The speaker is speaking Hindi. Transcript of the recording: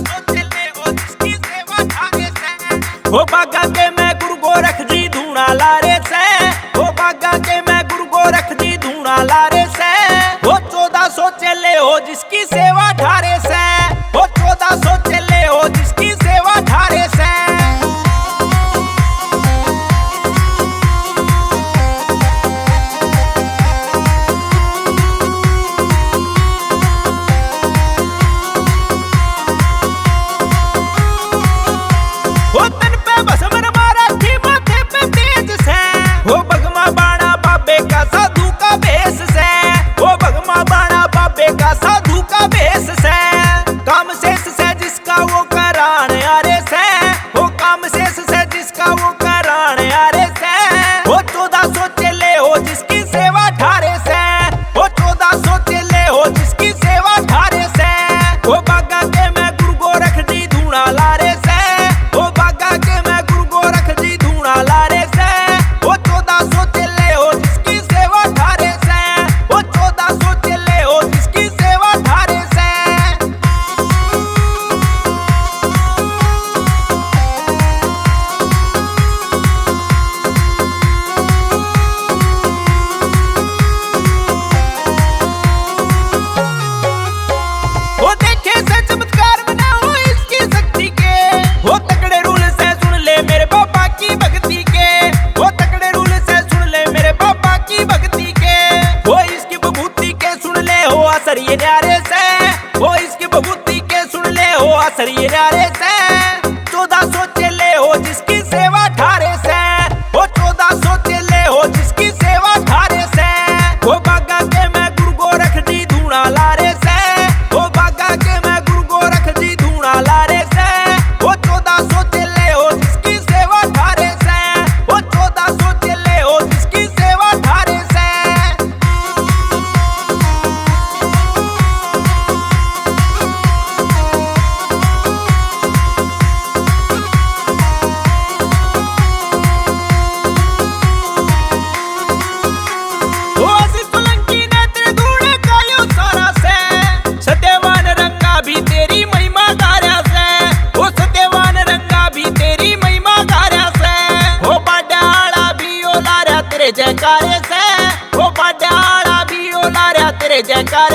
सोचे ले हो जिसकी सेवा थारे से। हो बागा के मैं गुरु गोरख जी धूना लारे से। हो बागा के मैं गुरु गोरख जी धूना लारे से। हो 14 सोचे ले हो जिसकी सेवा थारे से। हो 14 सोचे ले हो जिसकी सेवा थारे से। साधु का भेष से काम शेष से जिसका वो कराण आरे से। हो काम शेष से जिसका वो कराण आरे से। हो 14 सोचे ले हो जिसकी सेवा ठारे से। हो 14 सोचे ले हो जिसकी सेवा ठारे से। हो बागा के मैं गुरु गोरख जी धूना लारे से। हो बागा के मैं गुरु गोरख जी धूना लारे से। हो 14 सोचे ले हो जिसकी सेवा ठारे से। हो 14 सोचे ले हो जिसकी सेवा ठारे से। वो देखे से चमत्कार बना हो इसकी शक्ति के। वो तकड़े रूल से सुन ले मेरे पापा की भक्ति के। वो तकड़े रूल से सुन ले मेरे पापा की भक्ति के। वो इसकी विभूति के सुन ले हो असर ये न्यारे से। वो इसकी विभूति के सुन ले हो असर ये न्यारे से। 14 सोचे ले हो जिसकी सेवा ठारे से। वो 14 सोचे ले हो जिसकी सेवा ठारे से। वो बागा के मैं गुरु गोरख जी धूना लारे से। वो बागा के मैं गुरु गोरख जी धूना लारे से। वो 14 सोचे ले हो जिसकी सेवा ठारे से। वो 14 सोचे ले हो जिसकी सेवा ठारे से। सत्यवान रंगा भी तेरी महिमा गारा से। ओ सत्यवान रंगा भी तेरी महिमा गारा से। ओ बाडाला भी ओ लारा तेरे जयकारे से। ओ बाडाला भी ओ लारा तेरे जयकारे